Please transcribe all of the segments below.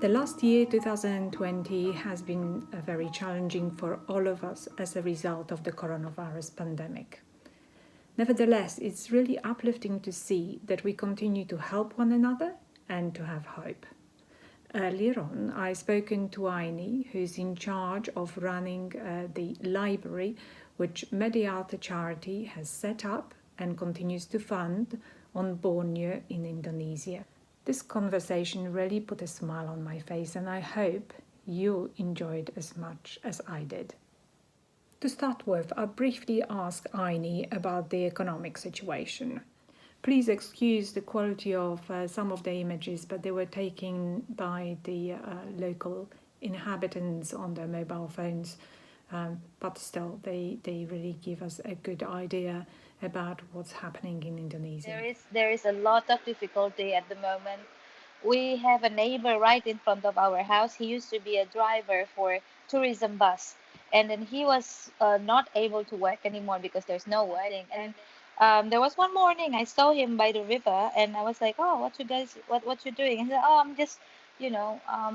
The last year, 2020, has been very challenging for all of us as a result of the coronavirus pandemic. Nevertheless, it's really uplifting to see that we continue to help one another and to have hope. Earlier on, I spoken to Aini, who's in charge of running the library which Mediata Charity has set up and continues to fund on Borneo in Indonesia. This conversation really put a smile on my face, and I hope you enjoyed as much as I did. To start with, I briefly asked Aini about the economic situation. Please excuse the quality of some of the images, but they were taken by the local inhabitants on their mobile phones. But still, they really give us a good idea about what's happening in Indonesia. There is a lot of difficulty at the moment. We have a neighbor right in front of our house. He used to be a driver for tourism bus, and then he was not able to work anymore because there's no working. And there was one morning I saw him by the river, and I was like, "Oh, what you doing?" He said, "Oh, I'm just,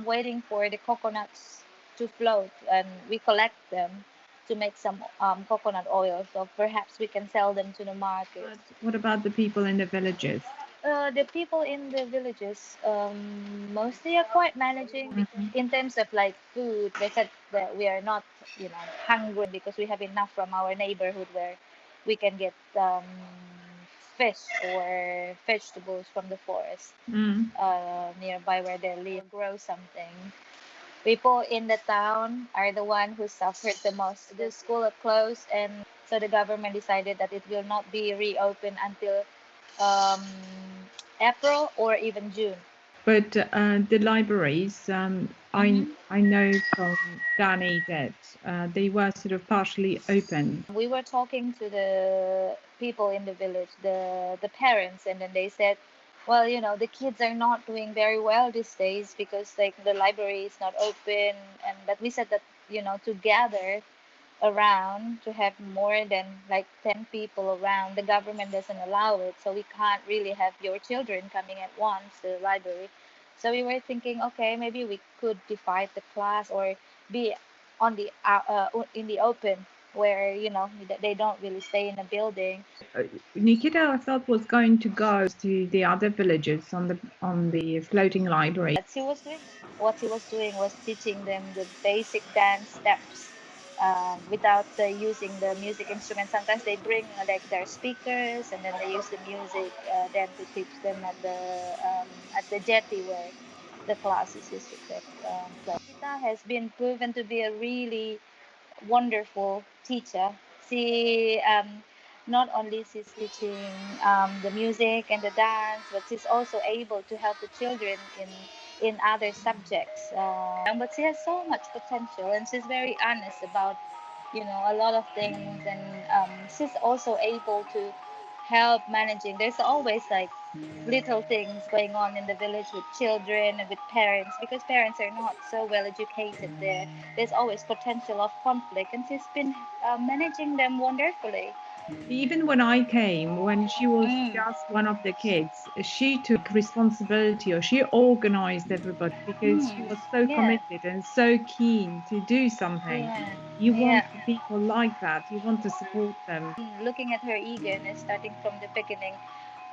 waiting for the coconuts to float, and we collect them to make some coconut oil. So perhaps we can sell them to the market." What about the people in the villages? The people in the villages mostly are quite managing because in terms of like food, they said that we are not, hungry because we have enough from our neighborhood where we can get fish or vegetables from the forest nearby where they live, grow something. People in the town are the one who suffered the most. The school are closed, and so the government decided that it will not be reopened until um, April or even June. But the libraries, Mhm. I know from Danny that they were sort of partially open. We were talking to the people in the village, the parents, and then they said, well, the kids are not doing very well these days because like the library is not open, and but we said that to gather around to have more than like 10 people around, the government doesn't allow it, so we can't really have your children coming at once to the library. So we were thinking, okay, maybe we could divide the class or be on the in the open where they don't really stay in a building. Nikita, I thought, was going to go to the other villages on the floating library. What he was doing was teaching them the basic dance steps without using the music instrument. Sometimes they bring like their speakers, and then they use the music then to teach them at the jetty where the classes used to take place. Gita has been proven to be a really wonderful teacher. She not only she's teaching the music and the dance, but she's also able to help the children in other subjects. But she has so much potential, and she's very honest about a lot of things, and she's also able to help managing. There's always like little things going on in the village with children and with parents because parents are not so well educated there. There's always potential of conflict, and she's been managing them wonderfully. Even when I came, when she was Mm. just one of the kids, she took responsibility, or she organized everybody because she Mm. was so Yeah. committed and so keen to do something. Yeah. You Yeah. want people like that, you want to support them. Looking at her eagerness starting from the beginning,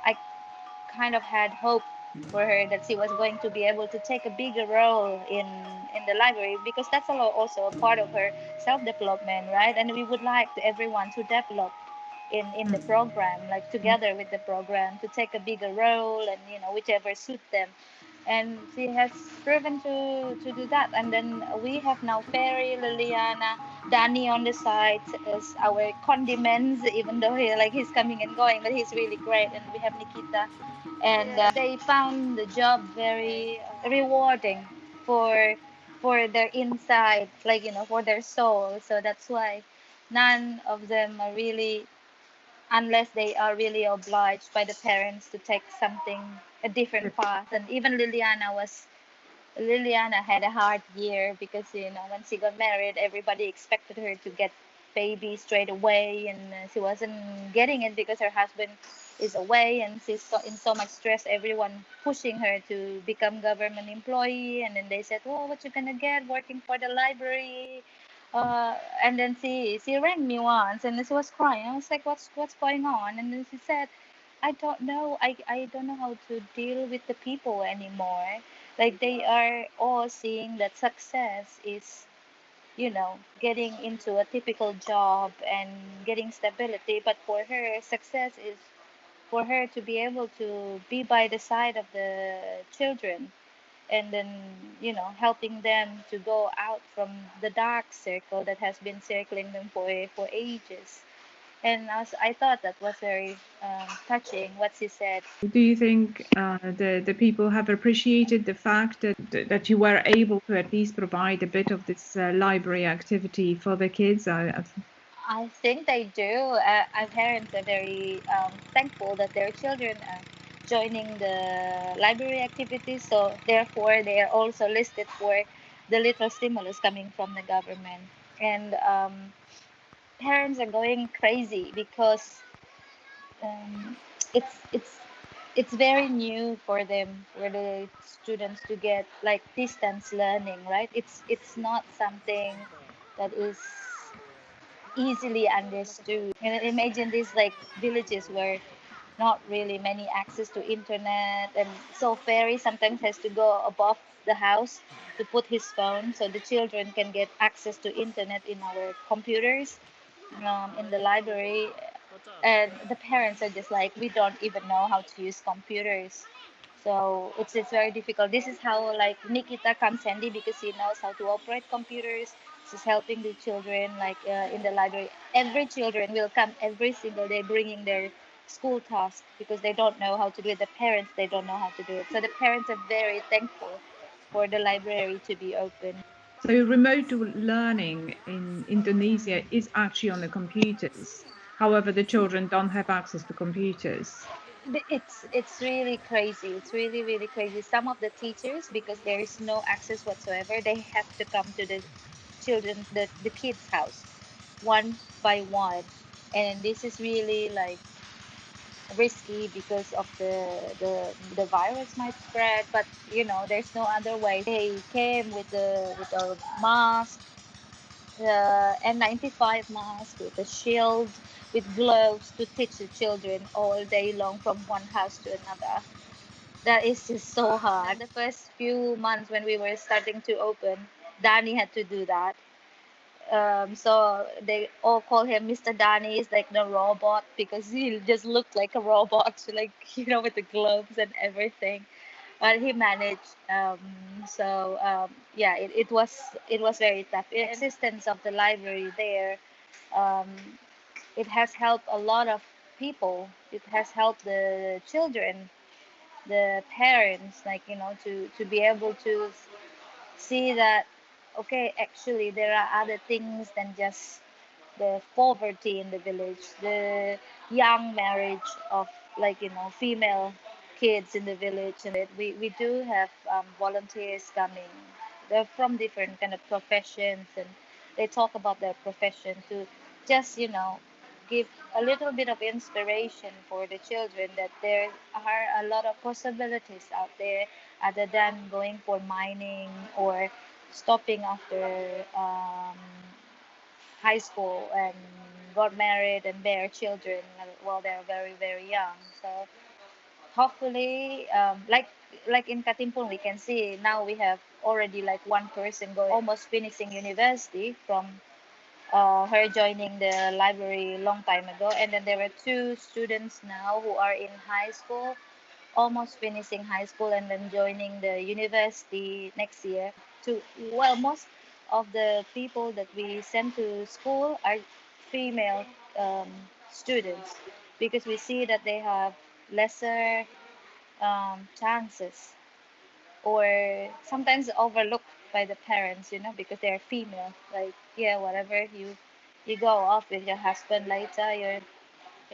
I kind of had hope for her that she was going to be able to take a bigger role in the library because that's also a part of her self development, right? And we would like everyone to develop in the program, like together with the program, to take a bigger role and whichever suit them. And she has proven to do that. And then we have now Ferry, Liliana, Danny on the side as our condiments, even though he's coming and going, but he's really great. And we have Nikita, and they found the job very rewarding for for their inside, like for their soul. So that's why none of them are really, unless they are really obliged by the parents to take something a different path. And even Liliana had a hard year because when she got married, everybody expected her to get baby straight away, and she wasn't getting it because her husband is away, and she's in so much stress. Everyone pushing her to become government employee, and then they said, "Oh, what you gonna get working for the library?" And then she rang me once, and she was crying. I was like, "What's going on?" And then she said, "I don't know. I don't know how to deal with the people anymore. Like they are all seeing that success is, getting into a typical job and getting stability. But for her, success is for her to be able to be by the side of the children, and then, helping them to go out from the dark circle that has been circling them for ages." And I thought that was very touching what she said. Do you think the people have appreciated the fact that you were able to at least provide a bit of this library activity for the kids? I think they do. Our parents are very thankful that their children are joining the library activities. So therefore, they are also listed for the little stimulus coming from the government. And parents are going crazy because um, it's it's it's very new for them, for the students to get like distance learning, right? It's not something that is easily understood. And imagine these like villages where not really many access to internet, and so ferry sometimes has to go above the house to put his phone so the children can get access to internet in our computers, in the library. And the parents are just like, we don't even know how to use computers. So it's very difficult. This is how like Nikita comes handy because he knows how to operate computers. She's helping the children like in the library. Every children will come every single day bringing their school task because they don't know how to do it. The parents, they don't know how to do it. So the parents are very thankful for the library to be open. So remote learning in Indonesia is actually on the computers. However, the children don't have access to computers. It's really crazy. It's really really crazy. Some of the teachers, because there is no access whatsoever, they have to come to the children, the kids' house, one by one, and this is really like risky because of the virus might spread. But there's no other way. So they came with the mask, the N95 mask, with a shield, with gloves to teach the children all day long from one house to another. That is just so hard. The first few months when we were starting to open, Danny had to do that. So they all call him Mr. Danny. He's like the robot because he just looked like a robot, like with the gloves and everything. But he managed. Yeah, it was very tough. The existence of the library there, um, it has helped a lot of people. It has helped the children, the parents, like to be able to see that, okay, actually there are other things than just the poverty in the village, the young marriage of, like female kids in the village. And that we do have volunteers coming. They're from different kind of professions, and they talk about their profession to just give a little bit of inspiration for the children that there are a lot of possibilities out there other than going for mining or stopping after high school and got married and bear children while they're very very young. So hopefully, like in Katimpun, we can see now we have already like one person going almost finishing university from her joining the library long time ago, and then there were two students now who are in high school, almost finishing high school and then joining the university next year. To Well, most of the people that we send to school are female um, students because we see that they have lesser chances, or sometimes overlooked by the parents, because they're female. Like, yeah, whatever, you go off with your husband later, you're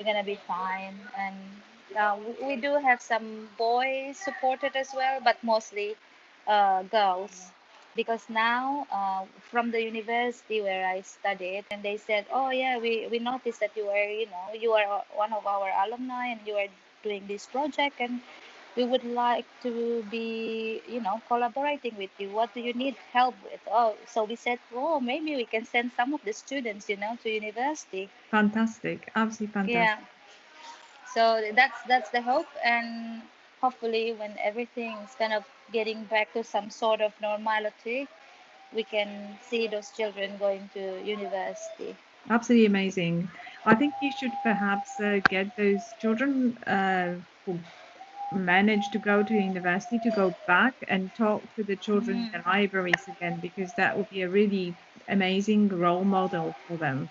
gonna be fine. And we do have some boys supported as well, but mostly girls. because now from the university where I studied, and they said, oh yeah, we noticed that you are, you are one of our alumni and you are doing this project, and we would like to be, collaborating with you. What do you need help with? Oh, so we said, oh, maybe we can send some of the students, to university. Fantastic, absolutely Yeah. fantastic. So that's the hope, and hopefully when everything's kind of getting back to some sort of normality, we can see those children going to university. Absolutely amazing. I think you should perhaps get those children who manage to go to university to go back and talk to the children in Mm. the libraries again, because that would be a really amazing role model for them.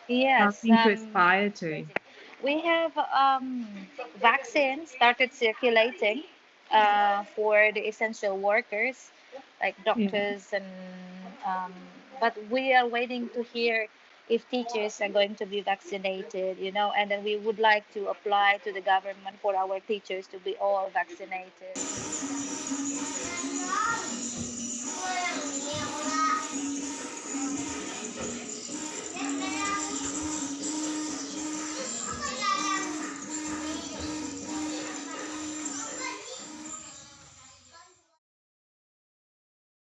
Yes, Something to aspire to. amazing. We have vaccines started circulating for the essential workers, like Yeah, doctors, and um, but we are waiting to hear if teachers are going to be vaccinated, and then we would like to apply to the government for our teachers to be all vaccinated.